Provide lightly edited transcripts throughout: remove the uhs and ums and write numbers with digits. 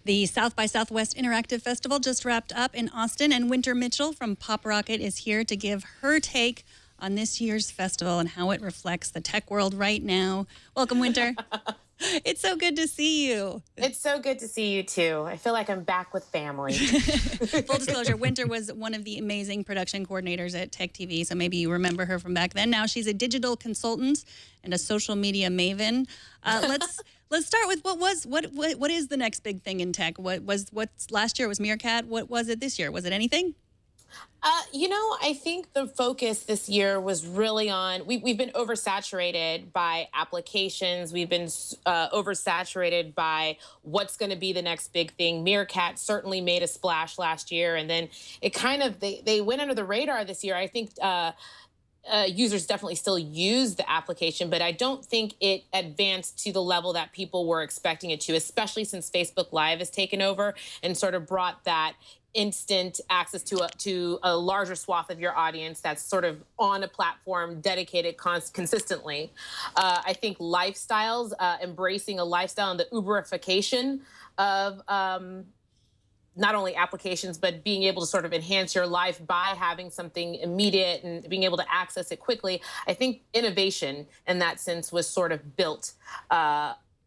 The South by Southwest Interactive Festival just wrapped up in Austin, and Wynter Mitchell from Pop Rocket is here to give her take on this year's festival and how it reflects the tech world right now. Welcome, Wynter. It's so good to see you. It's so good to see you, too. I feel like I'm back with family. Full disclosure, Wynter was one of the amazing production coordinators at Tech TV, so maybe you remember her from back then. Now she's a digital consultant and a social media maven. Let's start with what is the next big thing in tech? What's last year was Meerkat. What was it this year? Was it anything? I think the focus this year was really on, we've been oversaturated by applications. We've been oversaturated by what's going to be the next big thing. Meerkat certainly made a splash last year, and then it kind of, they went under the radar this year. I think users definitely still use the application, but I don't think it advanced to the level that people were expecting it to, especially since Facebook Live has taken over and sort of brought that instant access to a larger swath of your audience that's sort of on a platform dedicated consistently. I think lifestyles, embracing a lifestyle and the Uberification of not only applications, but being able to sort of enhance your life by having something immediate and being able to access it quickly. I think innovation in that sense was sort of built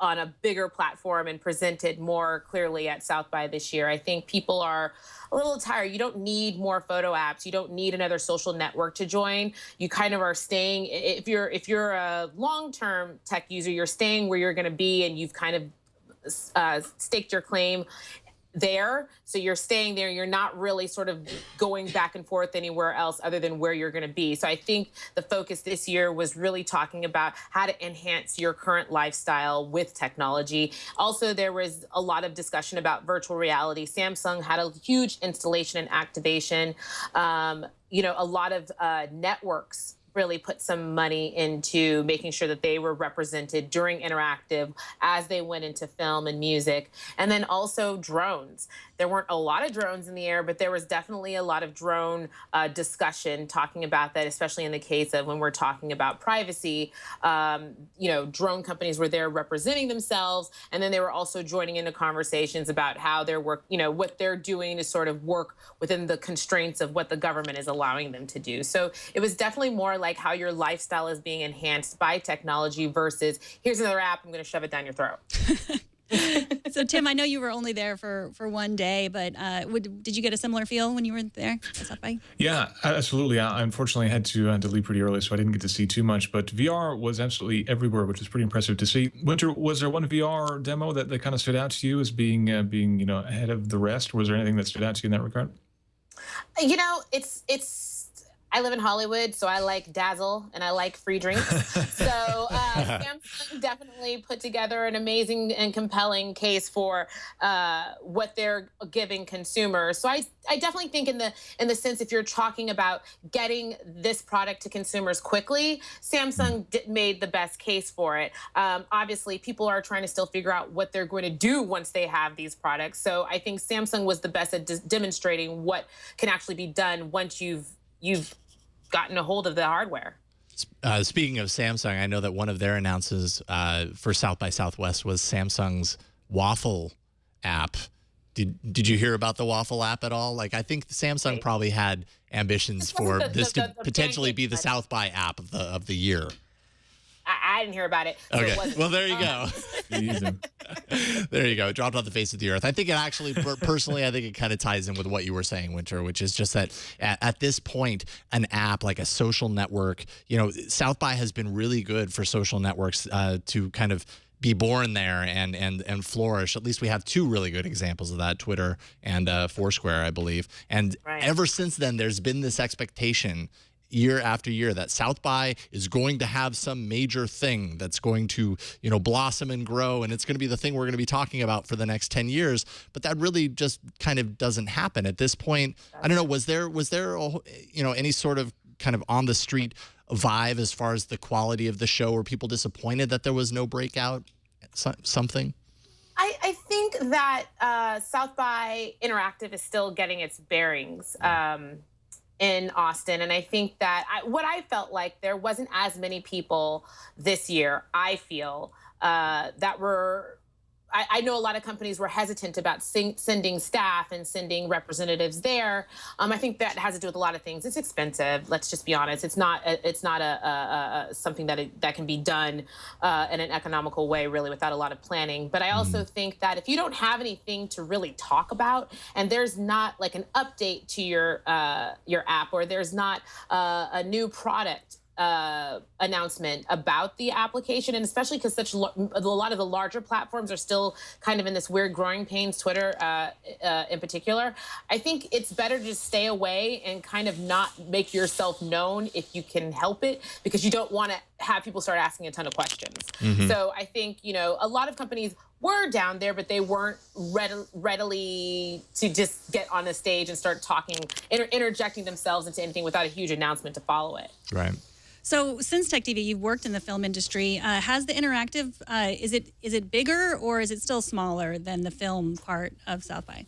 on a bigger platform and presented more clearly at South by this year. I think people are a little tired. You don't need more photo apps. You don't need another social network to join. You kind of are staying, if you're a long-term tech user, you're staying where you're going to be, and you've kind of staked your claim there. So you're staying there. You're not really sort of going back and forth anywhere else other than where you're going to be. So I think the focus this year was really talking about how to enhance your current lifestyle with technology. Also, there was a lot of discussion about virtual reality. Samsung had a huge installation and activation. A lot of networks really put some money into making sure that they were represented during interactive as they went into film and music. And then also drones. There weren't a lot of drones in the air, but there was definitely a lot of drone discussion talking about that, especially in the case of when we're talking about privacy. Drone companies were there representing themselves, and then they were also joining into conversations about how their work, what they're doing to sort of work within the constraints of what the government is allowing them to do. So it was definitely more like how your lifestyle is being enhanced by technology versus here's another app, I'm going to shove it down your throat. So, Tim, I know you were only there for one day, but did you get a similar feel when you were there? Yeah, absolutely. I unfortunately had to leave pretty early, so I didn't get to see too much. But VR was absolutely everywhere, which was pretty impressive to see. Wynter, was there one VR demo that kind of stood out to you as being ahead of the rest? Or was there anything that stood out to you in that regard? I live in Hollywood, so I like dazzle and I like free drinks. So Samsung definitely put together an amazing and compelling case for what they're giving consumers. So I definitely think in the sense, if you're talking about getting this product to consumers quickly, Samsung made the best case for it. Obviously, people are trying to still figure out what they're going to do once they have these products. So I think Samsung was the best at demonstrating what can actually be done once you've gotten a hold of the hardware. Speaking of Samsung, I know that one of their announces for South by Southwest was Samsung's Waffle app. Did you hear about the Waffle app at all? I think Samsung probably had ambitions for this to potentially be the South by app of the year. I didn't hear about it. So okay. It well, there you go. There you go. It dropped off the face of the earth. I think it actually, personally, I think it kind of ties in with what you were saying, Wynter, which is just that at this point, an app like a social network, South by has been really good for social networks to kind of be born there and flourish. At least we have two really good examples of that, Twitter and Foursquare, I believe. And ever since then, there's been this expectation year after year that South by is going to have some major thing that's going to, blossom and grow, and it's going to be the thing we're going to be talking about for the next 10 years. But that really just kind of doesn't happen at this point. I don't know. Was there any sort of kind of on the street vibe as far as the quality of the show? Were people disappointed that there was no breakout? Something? I think that South by Interactive is still getting its bearings. In Austin. And I think that what I felt like there wasn't as many people this year, I feel, that were I know a lot of companies were hesitant about sending staff and sending representatives there. I think that has to do with a lot of things. It's expensive. Let's just be honest. It's not something that can be done in an economical way, really, without a lot of planning. But I also think that if you don't have anything to really talk about, and there's not like an update to your app, or there's not a new product announcement about the application, and especially because a lot of the larger platforms are still kind of in this weird growing pains, Twitter in particular, I think it's better to just stay away and kind of not make yourself known if you can help it, because you don't want to have people start asking a ton of questions. So I think, a lot of companies were down there, but they weren't readily to just get on the stage and start talking, interjecting themselves into anything without a huge announcement to follow it. Right. So since Tech TV, you've worked in the film industry. Has the interactive, is it bigger, or is it still smaller than the film part of South by?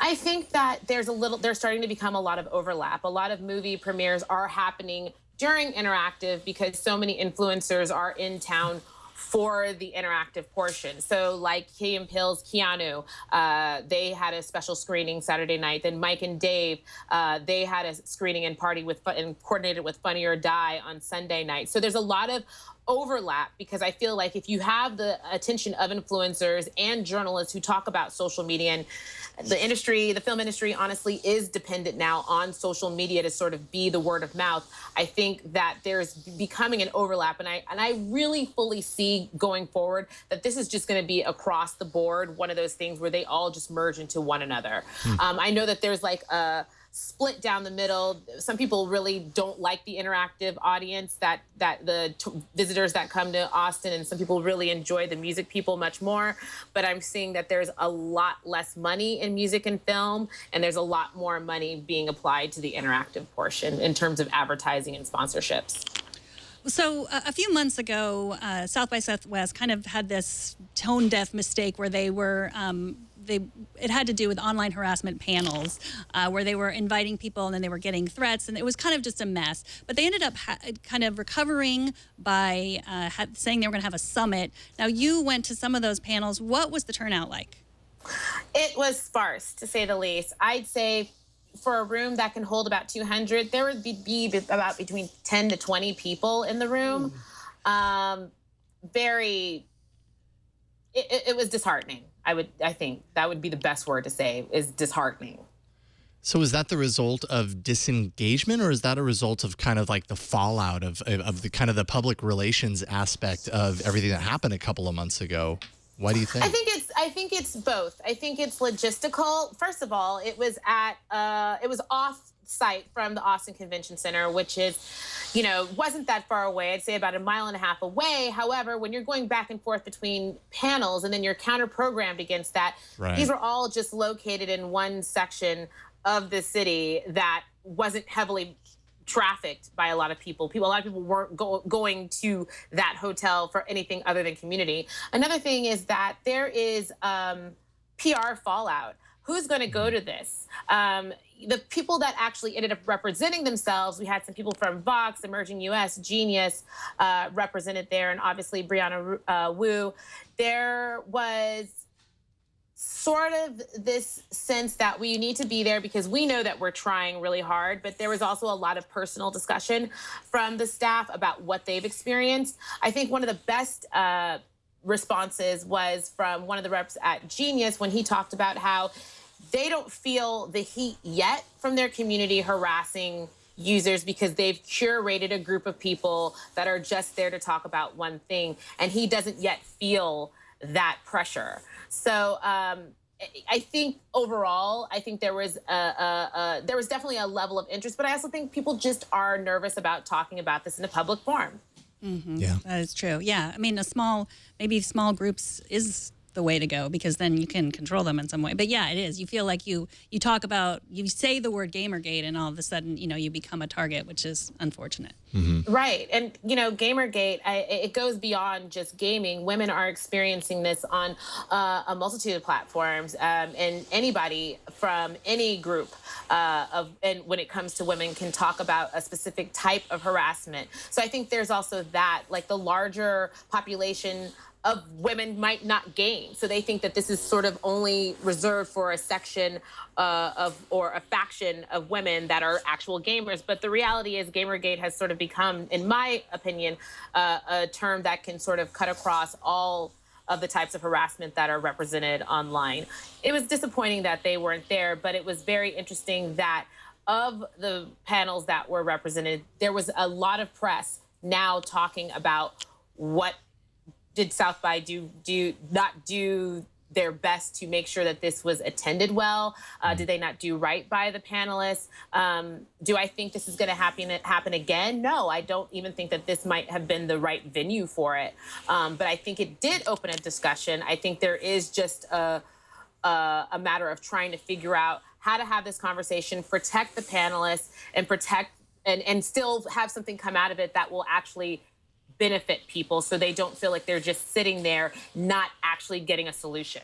I think that there's starting to become a lot of overlap. A lot of movie premieres are happening during interactive because so many influencers are in town for the interactive portion. So like Key and Peele's Keanu, they had a special screening Saturday night. Then Mike and Dave, they had a screening and party and coordinated with Funny or Die on Sunday night. So there's a lot of overlap, because I feel like if you have the attention of influencers and journalists who talk about social media, and the film industry honestly is dependent now on social media to sort of be the word of mouth, I think that there's becoming an overlap. And I really fully see going forward that this is just going to be across the board one of those things where they all just merge into one another. I know that there's like a split down the middle. Some people really don't like the interactive audience, that the visitors that come to Austin, and some people really enjoy the music people much more. But I'm seeing that there's a lot less money in music and film, and there's a lot more money being applied to the interactive portion in terms of advertising and sponsorships. So a few months ago, South by Southwest kind of had this tone-deaf mistake where they were it had to do with online harassment panels, where they were inviting people and then they were getting threats, and it was kind of just a mess. But they ended up kind of recovering by saying they were going to have a summit. Now, you went to some of those panels. What was the turnout like? It was sparse, to say the least. I'd say for a room that can hold about 200, there would be about between 10 to 20 people in the room. It was disheartening. I think that would be the best word to say, is disheartening. So is that the result of disengagement, or is that a result of kind of like the fallout of the kind of the public relations aspect of everything that happened a couple of months ago? What do you think? I think it's both. I think it's logistical. First of all, it was off site from the Austin Convention Center, which is, wasn't that far away. I'd say about 1.5 miles away. However, when you're going back and forth between panels and then you're counter-programmed against that, these were all just located in one section of the city that wasn't heavily trafficked by a lot of people. A lot of people weren't going to that hotel for anything other than community. Another thing is that there is PR fallout. Who's going to go to this? The people that actually ended up representing themselves, we had some people from Vox, Emerging US, Genius represented there, and obviously Brianna Wu. There was sort of this sense that we need to be there because we know that we're trying really hard, but there was also a lot of personal discussion from the staff about what they've experienced. I think one of the best responses was from one of the reps at Genius when he talked about how they don't feel the heat yet from their community harassing users because they've curated a group of people that are just there to talk about one thing, and he doesn't yet feel that pressure. So I think overall, I think there was definitely a level of interest, but I also think people just are nervous about talking about this in a public forum. Yeah, that is true. Yeah, I mean, maybe small groups is the way to go because then you can control them in some way. But yeah, it is. You feel like you say the word Gamergate and all of a sudden, you become a target, which is unfortunate. Right. And, Gamergate, it goes beyond just gaming. Women are experiencing this on a multitude of platforms, and anybody from any group and when it comes to women can talk about a specific type of harassment. So I think there's also that, like the larger population women might not game. So they think that this is sort of only reserved for a section or a faction of women that are actual gamers. But the reality is Gamergate has sort of become, in my opinion, a term that can sort of cut across all of the types of harassment that are represented online. It was disappointing that they weren't there, but it was very interesting that of the panels that were represented, there was a lot of press now talking about what did South by not do their best to make sure that this was attended well? Did they not do right by the panelists? Do I think this is going to happen again? No, I don't even think that this might have been the right venue for it. But I think it did open a discussion. I think there is just a matter of trying to figure out how to have this conversation, protect the panelists, and protect and still have something come out of it that will actually benefit people so they don't feel like they're just sitting there not actually getting a solution.